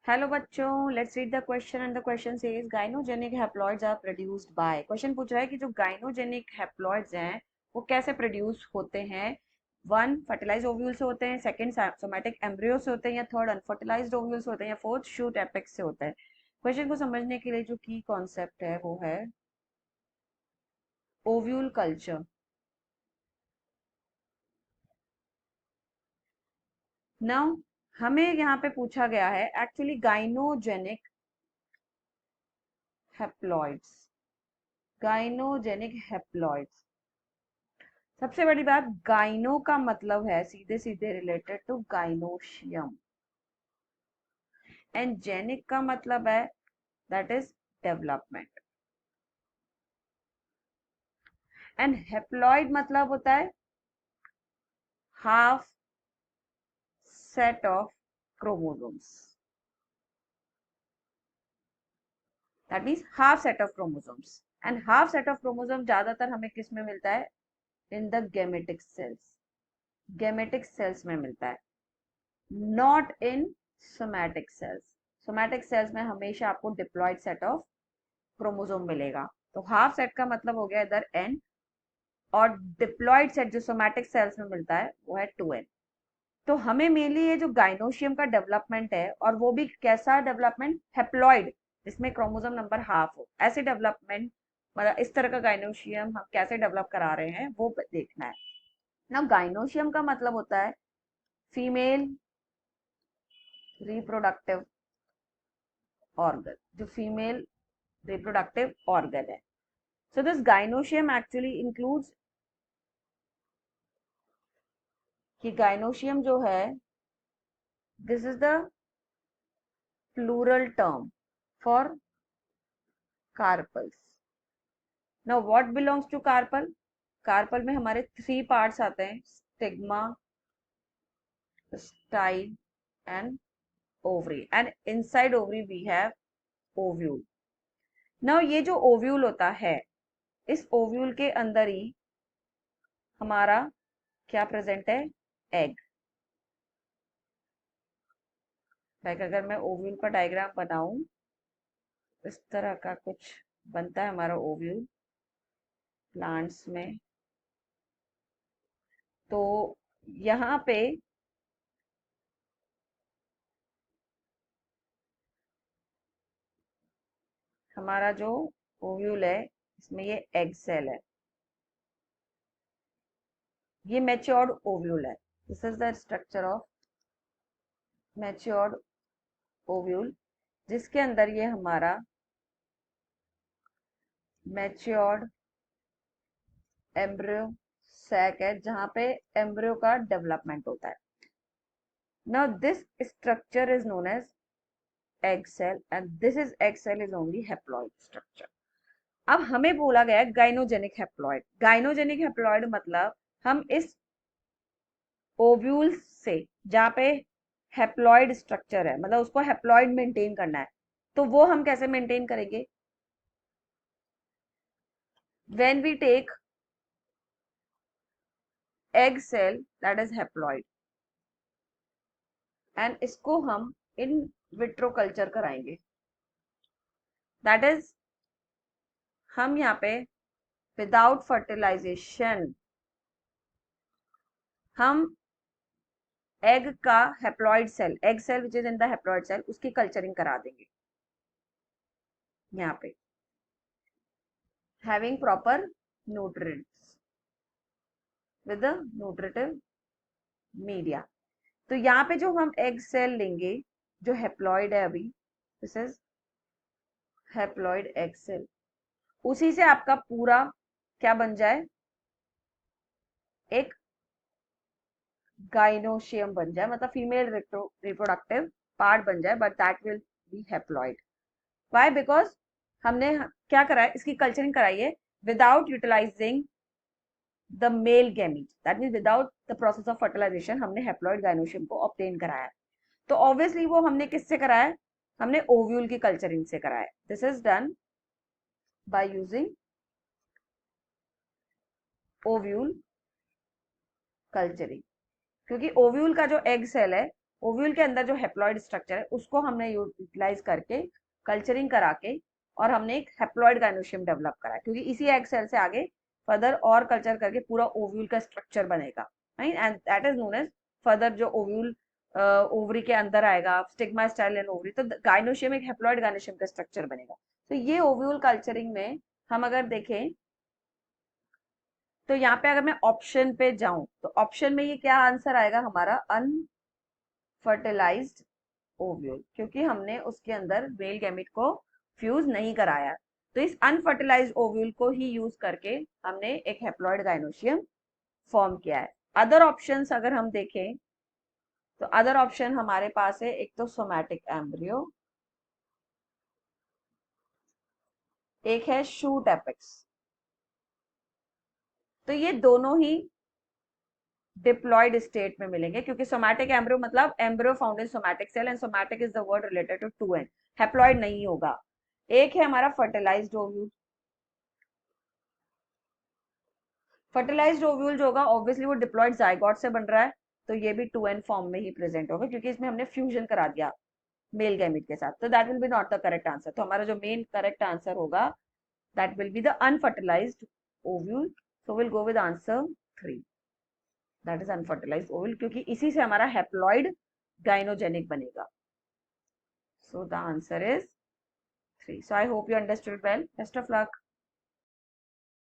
Hello बच्चों, let's read the question and the question says gynogenic haploids are produced by. Question पूछ रहा है कि जो गाइनोजेनिक हैप्लॉइड्स हैं वो कैसे प्रोड्यूस होते हैं। वन, फर्टिलाइज्ड ओव्यूल से होते हैं, सेकंड सोमैटिक एम्ब्रियो से होते हैं, या थर्ड अनफर्टिलाइज्ड ओव्यूल से होते हैं, या फोर्थ शूट एपेक्स से होता है। क्वेश्चन को समझने के लिए जो की कॉन्सेप्ट है वो है ओव्यूल कल्चर। नाउ हमें यहाँ पे पूछा गया है actually gynogenic haploids. Gynogenic haploids, सबसे बड़ी बात, गाइनो का मतलब है सीधे सीधे related to gynoecium, and genic का मतलब है that is development, and haploid मतलब होता है half set of chromosomes. That means half set of chromosomes, and half set of chromosome ज्यादातर हमें किस में मिलता है? In the gametic cells. Gametic cells में मिलता है, not in somatic cells. Somatic sales में हमेशा आपको डिप्लॉयड सेट ऑफ क्रोमोसोम मिलेगा। तो हाफ सेट का मतलब हो गया इधर एन, और डिप्लॉयड सेट जो सोमैटिक सेल्स में मिलता है वो है 2n। तो हमें मेनली ये जो गाइनोशियम का डेवलपमेंट है, और वो भी कैसा डेवलपमेंट? हेप्लॉइड, जिसमें क्रोमोसोम नंबर हाफ हो, ऐसे डेवलपमेंट, मतलब इस तरह का गाइनोशियम हम कैसे डेवलप करा रहे हैं वो देखना है ना। गाइनोशियम का मतलब होता है फीमेल रिप्रोडक्टिव ऑर्गन, जो फीमेल रिप्रोडक्टिव ऑर्गन है। So this gynoecium actually includes, कि gynoecium जो है, this is the plural term for carpels. Now what belongs to carpel? Carpel में हमारे 3 पार्ट्स आते हैं, stigma, style and ovary, and inside ovary we have ovule. Now ये जो ovule होता है, इस ओव्यूल के अंदर ही हमारा क्या प्रेजेंट है? एग। लाइक अगर मैं ओव्यूल का डायग्राम बनाऊं, इस तरह का कुछ बनता है हमारा ओव्यूल प्लांट्स में। तो यहाँ पे हमारा जो ओव्यूल है, इसमें ये एग सेल है, ये मैच्योर्ड ओव्यूल है। This is the structure of matured ovule, जिसके अंदर ये हमारा मैच्योर्ड एम्ब्रियो सैक है, जहां पे एम्ब्रियो का डेवलपमेंट होता है। Now this structure is known as egg cell, and this is egg cell is only haploid structure. अब हमें बोला गया है गाइनोजेनिक हैप्लॉइड। गाइनोजेनिक हैप्लॉइड मतलब हम इस ओव्यूल से, जहाँ पे हैप्लॉइड स्ट्रक्चर है, मतलब उसको हैप्लॉइड मेंटेन करना है, तो वो हम कैसे मेंटेन करेंगे? When we take egg cell that is haploid, and इसको हम इन विट्रो कल्चर कराएंगे। दैट इज, हम यहाँ पे विदाउट फर्टिलाइजेशन हम एग का haploid cell, egg cell which is in the haploid cell, उसकी कल्चरिंग करा देंगे यहाँ पे, having proper nutrients with the nutritive media. तो यहाँ पे जो हम एग सेल लेंगे, जो हैप्लॉइड है अभी, this is haploid egg cell, उसी से आपका पूरा क्या बन जाए? एक गाइनोशियम बन जाए, मतलब फीमेल रिप्रोडक्टिव पार्ट बन जाए, but that will be haploid. Why? Because हमने क्या करा है, इसकी कल्चरिंग कराई है without utilizing the male gamete, that mean without the process of fertilization हमने हैप्लॉइड गाइनोशियम को ऑब्टेन कराया है। तो ऑब्वियसली वो हमने किससे कराया है? हमने ओव्यूल की कल्चरिंग से कराया है। This is done by using ovule culturing, क्योंकि ओव्यूल का जो एग सेल है ओव्यूल के अंदर जो हेप्लॉइड स्ट्रक्चर है उसको हमने यूटिलाइज करके कल्चरिंग करा के और हमने एक हेप्लॉइड गाइनोशियम डेवलप करा, क्योंकि इसी एग सेल से आगे फर्दर और कल्चर करके पूरा ओव्यूल का स्ट्रक्चर बनेगा, right, and that is known as further जो ओव्यूल ओवरी के अंदर आएगा, स्टिग्मा स्टाइल एंड ओवरी, तो गाइनोशियम एक हेप्लॉइड गाइनोशियम का स्ट्रक्चर बनेगा। तो ये ओव्यूल कल्चरिंग में हम अगर देखें तो यहाँ पे अगर मैं ऑप्शन पे जाऊं तो ऑप्शन में ये क्या आंसर आएगा हमारा, अनफर्टिलाइज्ड ओव्यूल, क्योंकि हमने उसके अंदर मेल गैमेट को फ्यूज नहीं कराया। तो इस अनफर्टिलाइज्ड ओव्यूल को ही यूज करके हमने एक हेप्लॉइड गाइनोशियम फॉर्म किया है। अदर ऑप्शंस अगर हम देखें तो अदर ऑप्शन हमारे पास है, एक तो सोमैटिक एम्ब्रियो, एक है शूट एपेक्स। तो ये दोनों ही डिप्लॉयड स्टेट में मिलेंगे, क्योंकि सोमैटिक एम्ब्रियो मतलब embryo found in somatic cell and somatic is the word related to to N, haploid नहीं होगा। एक है हमारा फर्टिलाइज्ड ओव्यूल। फर्टिलाइज्ड ओव्यूल जो होगा ऑब्वियसली वो डिप्लॉयड जाइगोट से बन रहा है, तो ये भी टू एन फॉर्म में ही प्रेजेंट होगा, क्योंकि इसमें हमने फ्यूजन करा दिया मेल गैमेट के साथ। तो that will B not the correct answer. तो हमारा जो मेन करेक्ट आंसर होगा that will be the unfertilised ovule. So will go with answer 3, that is unfertilised ovule, क्योंकि इसी से हमारा हेप्लॉइड गाइनोजेनिक बनेगा। So the answer is 3. So I hope you understood well. Best of luck.